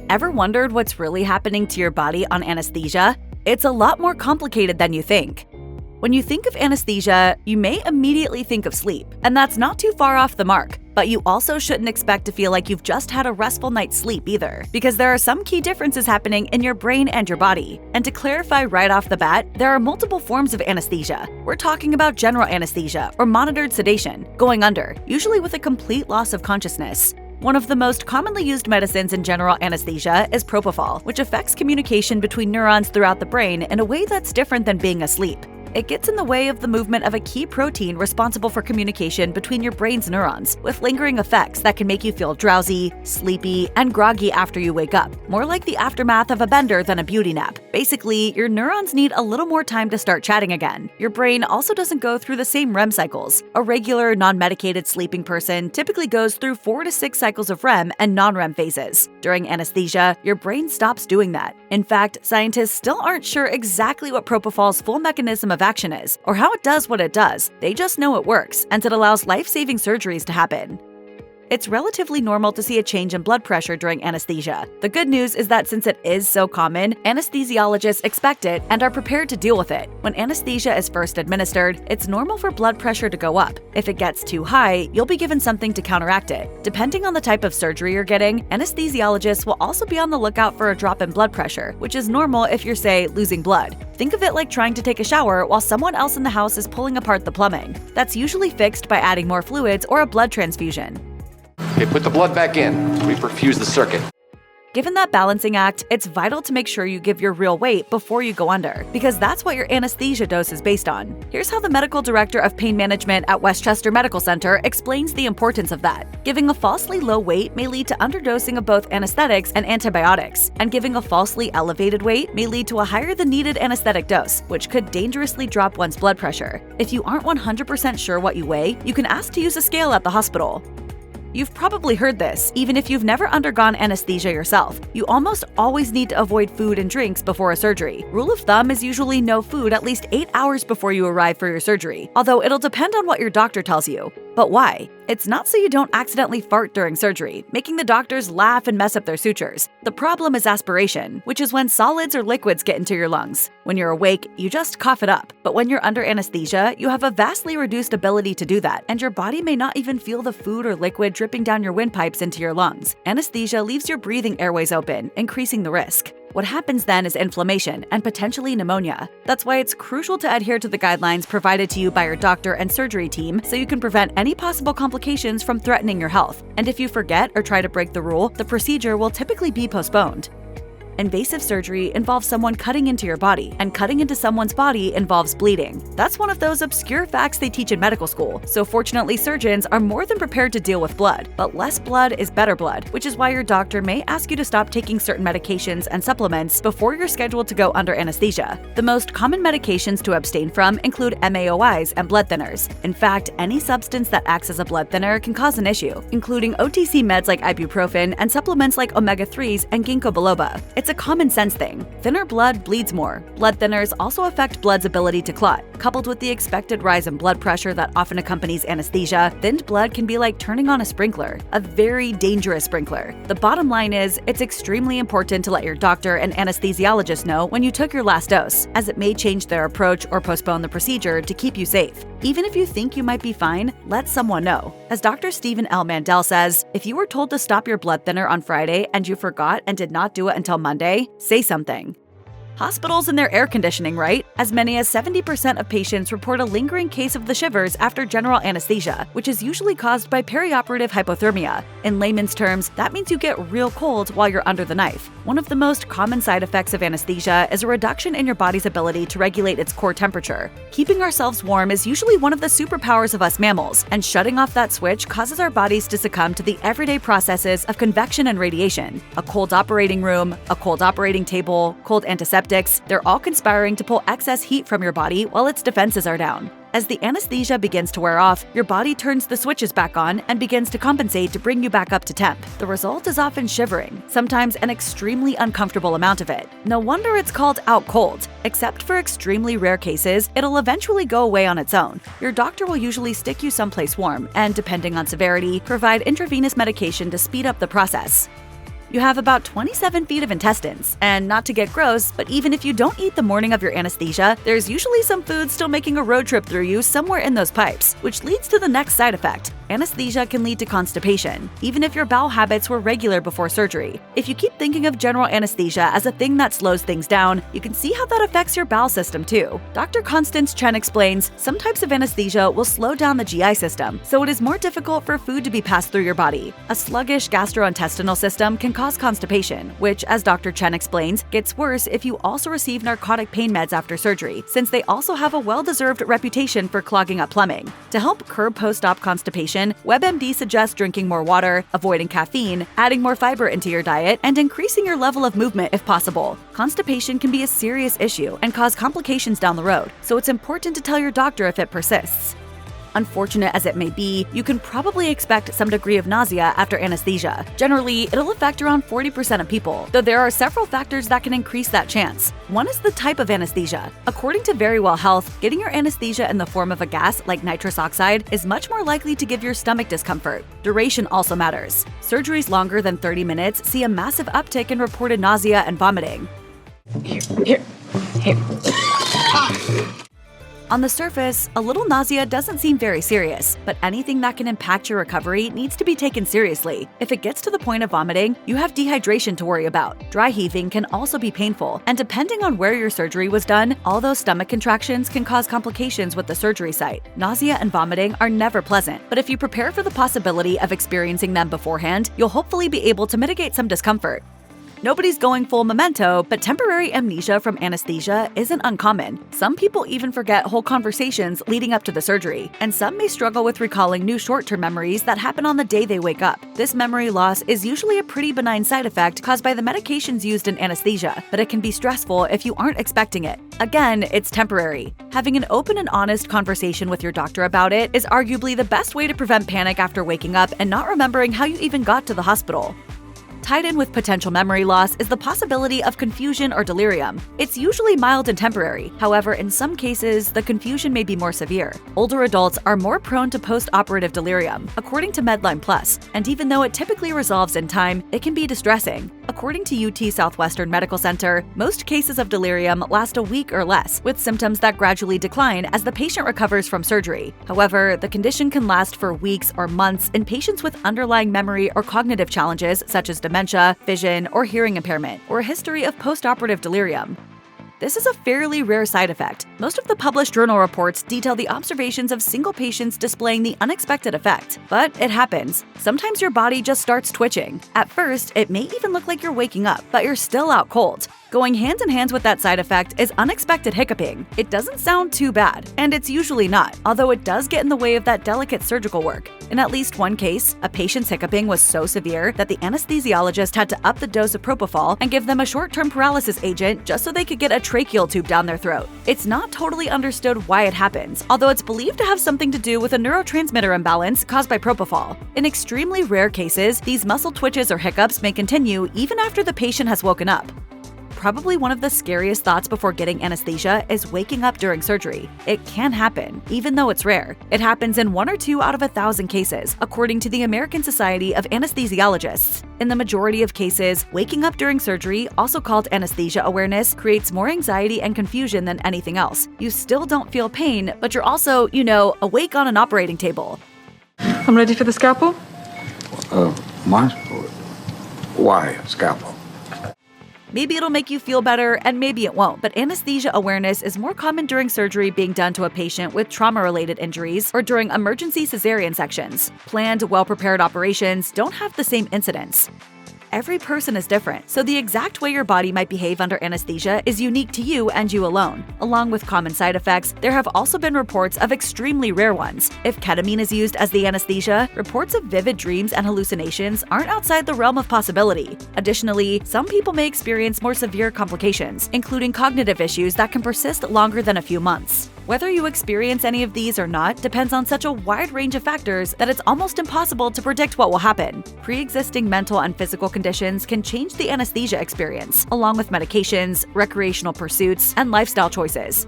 Ever wondered what's really happening to your body on anesthesia? It's a lot more complicated than you think. When you think of anesthesia, you may immediately think of sleep, and that's not too far off the mark. But you also shouldn't expect to feel like you've just had a restful night's sleep either, because there are some key differences happening in your brain and your body. And to clarify right off the bat, there are multiple forms of anesthesia. We're talking about general anesthesia or monitored sedation, going under, usually with a complete loss of consciousness. One of the most commonly used medicines in general anesthesia is propofol, which affects communication between neurons throughout the brain in a way that's different than being asleep. It gets in the way of the movement of a key protein responsible for communication between your brain's neurons, with lingering effects that can make you feel drowsy, sleepy, and groggy after you wake up, more like the aftermath of a bender than a beauty nap. Basically, your neurons need a little more time to start chatting again. Your brain also doesn't go through the same REM cycles. A regular, non-medicated sleeping person typically goes through 4 to 6 cycles of REM and non-REM phases. During anesthesia, your brain stops doing that. In fact, scientists still aren't sure exactly what propofol's full mechanism of action is, or how it does what it does. They just know it works, and it allows life-saving surgeries to happen. It's relatively normal to see a change in blood pressure during anesthesia. The good news is that since it is so common, anesthesiologists expect it and are prepared to deal with it. When anesthesia is first administered, it's normal for blood pressure to go up. If it gets too high, you'll be given something to counteract it. Depending on the type of surgery you're getting, anesthesiologists will also be on the lookout for a drop in blood pressure, which is normal if you're, say, losing blood. Think of it like trying to take a shower while someone else in the house is pulling apart the plumbing. That's usually fixed by adding more fluids or a blood transfusion. Okay, put the blood back in. We perfuse the circuit. Given that balancing act, it's vital to make sure you give your real weight before you go under, because that's what your anesthesia dose is based on. Here's how the medical director of pain management at Westchester Medical Center explains the importance of that. Giving a falsely low weight may lead to underdosing of both anesthetics and antibiotics, and giving a falsely elevated weight may lead to a higher than needed anesthetic dose, which could dangerously drop one's blood pressure. If you aren't 100% sure what you weigh, you can ask to use a scale at the hospital. You've probably heard this, even if you've never undergone anesthesia yourself. You almost always need to avoid food and drinks before a surgery. Rule of thumb is usually no food at least 8 hours before you arrive for your surgery, although it'll depend on what your doctor tells you. But why? It's not so you don't accidentally fart during surgery, making the doctors laugh and mess up their sutures. The problem is aspiration, which is when solids or liquids get into your lungs. When you're awake, you just cough it up. But when you're under anesthesia, you have a vastly reduced ability to do that, and your body may not even feel the food or liquid dripping down your windpipes into your lungs. Anesthesia leaves your breathing airways open, increasing the risk. What happens then is inflammation and potentially pneumonia. That's why it's crucial to adhere to the guidelines provided to you by your doctor and surgery team so you can prevent any possible complications from threatening your health. And if you forget or try to break the rule, the procedure will typically be postponed. Invasive surgery involves someone cutting into your body, and cutting into someone's body involves bleeding. That's one of those obscure facts they teach in medical school, so fortunately surgeons are more than prepared to deal with blood. But less blood is better blood, which is why your doctor may ask you to stop taking certain medications and supplements before you're scheduled to go under anesthesia. The most common medications to abstain from include MAOIs and blood thinners. In fact, any substance that acts as a blood thinner can cause an issue, including OTC meds like ibuprofen and supplements like omega-3s and ginkgo biloba. It's a common sense thing. Thinner blood bleeds more. Blood thinners also affect blood's ability to clot. Coupled with the expected rise in blood pressure that often accompanies anesthesia, thinned blood can be like turning on a sprinkler, a very dangerous sprinkler. The bottom line is, it's extremely important to let your doctor and anesthesiologist know when you took your last dose, as it may change their approach or postpone the procedure to keep you safe. Even if you think you might be fine, let someone know. As Dr. Stephen L. Mandel says, if you were told to stop your blood thinner on Friday and you forgot and did not do it until Monday, say something. Hospitals and their air conditioning, right? As many as 70% of patients report a lingering case of the shivers after general anesthesia, which is usually caused by perioperative hypothermia. In layman's terms, that means you get real cold while you're under the knife. One of the most common side effects of anesthesia is a reduction in your body's ability to regulate its core temperature. Keeping ourselves warm is usually one of the superpowers of us mammals, and shutting off that switch causes our bodies to succumb to the everyday processes of convection and radiation. A cold operating room, a cold operating table, cold antiseptics, they're all conspiring to pull excess heat from your body while its defenses are down. As the anesthesia begins to wear off, your body turns the switches back on and begins to compensate to bring you back up to temp. The result is often shivering, sometimes an extremely uncomfortable amount of it. No wonder it's called out cold. Except for extremely rare cases, it'll eventually go away on its own. Your doctor will usually stick you someplace warm and, depending on severity, provide intravenous medication to speed up the process. You have about 27 feet of intestines, and not to get gross, but even if you don't eat the morning of your anesthesia, there's usually some food still making a road trip through you somewhere in those pipes, which leads to the next side effect. Anesthesia can lead to constipation, even if your bowel habits were regular before surgery. If you keep thinking of general anesthesia as a thing that slows things down, you can see how that affects your bowel system too. Dr. Constance Chen explains, some types of anesthesia will slow down the GI system, so it is more difficult for food to be passed through your body. A sluggish gastrointestinal system can cause constipation, which, as Dr. Chen explains, gets worse if you also receive narcotic pain meds after surgery, since they also have a well-deserved reputation for clogging up plumbing. To help curb post-op constipation, WebMD suggests drinking more water, avoiding caffeine, adding more fiber into your diet, and increasing your level of movement if possible. Constipation can be a serious issue and cause complications down the road, so it's important to tell your doctor if it persists. Unfortunate as it may be, you can probably expect some degree of nausea after anesthesia. Generally, it'll affect around 40% of people, though there are several factors that can increase that chance. One is the type of anesthesia. According to Verywell Health, getting your anesthesia in the form of a gas like nitrous oxide is much more likely to give your stomach discomfort. Duration also matters. Surgeries longer than 30 minutes see a massive uptick in reported nausea and vomiting. Here. On the surface, a little nausea doesn't seem very serious, but anything that can impact your recovery needs to be taken seriously. If it gets to the point of vomiting, you have dehydration to worry about. Dry heaving can also be painful, and depending on where your surgery was done, although stomach contractions can cause complications with the surgery site. Nausea and vomiting are never pleasant, but if you prepare for the possibility of experiencing them beforehand, you'll hopefully be able to mitigate some discomfort. Nobody's going full memento, but temporary amnesia from anesthesia isn't uncommon. Some people even forget whole conversations leading up to the surgery, and some may struggle with recalling new short-term memories that happen on the day they wake up. This memory loss is usually a pretty benign side effect caused by the medications used in anesthesia, but it can be stressful if you aren't expecting it. Again, it's temporary. Having an open and honest conversation with your doctor about it is arguably the best way to prevent panic after waking up and not remembering how you even got to the hospital. Tied in with potential memory loss is the possibility of confusion or delirium. It's usually mild and temporary. However, in some cases, the confusion may be more severe. Older adults are more prone to post-operative delirium, according to Medline Plus, and even though it typically resolves in time, it can be distressing. According to UT Southwestern Medical Center, most cases of delirium last a week or less, with symptoms that gradually decline as the patient recovers from surgery. However, the condition can last for weeks or months in patients with underlying memory or cognitive challenges such as dementia, vision, or hearing impairment, or a history of post-operative delirium. This is a fairly rare side effect. Most of the published journal reports detail the observations of single patients displaying the unexpected effect. But it happens. Sometimes your body just starts twitching. At first, it may even look like you're waking up, but you're still out cold. Going hand in hand with that side effect is unexpected hiccuping. It doesn't sound too bad, and it's usually not, although it does get in the way of that delicate surgical work. In at least one case, a patient's hiccuping was so severe that the anesthesiologist had to up the dose of propofol and give them a short-term paralysis agent just so they could get a tracheal tube down their throat. It's not totally understood why it happens, although it's believed to have something to do with a neurotransmitter imbalance caused by propofol. In extremely rare cases, these muscle twitches or hiccups may continue even after the patient has woken up. Probably one of the scariest thoughts before getting anesthesia is waking up during surgery. It can happen, even though it's rare. It happens in 1 or 2 out of 1,000 cases, according to the American Society of Anesthesiologists. In the majority of cases, waking up during surgery, also called anesthesia awareness, creates more anxiety and confusion than anything else. You still don't feel pain, but you're also, awake on an operating table. I'm ready for the scalpel. Why scalpel? Maybe it'll make you feel better, and maybe it won't, but anesthesia awareness is more common during surgery being done to a patient with trauma-related injuries or during emergency cesarean sections. Planned, well-prepared operations don't have the same incidence. Every person is different, so the exact way your body might behave under anesthesia is unique to you and you alone. Along with common side effects, there have also been reports of extremely rare ones. If ketamine is used as the anesthesia, reports of vivid dreams and hallucinations aren't outside the realm of possibility. Additionally, some people may experience more severe complications, including cognitive issues that can persist longer than a few months. Whether you experience any of these or not depends on such a wide range of factors that it's almost impossible to predict what will happen. Pre-existing mental and physical conditions can change the anesthesia experience, along with medications, recreational pursuits, and lifestyle choices.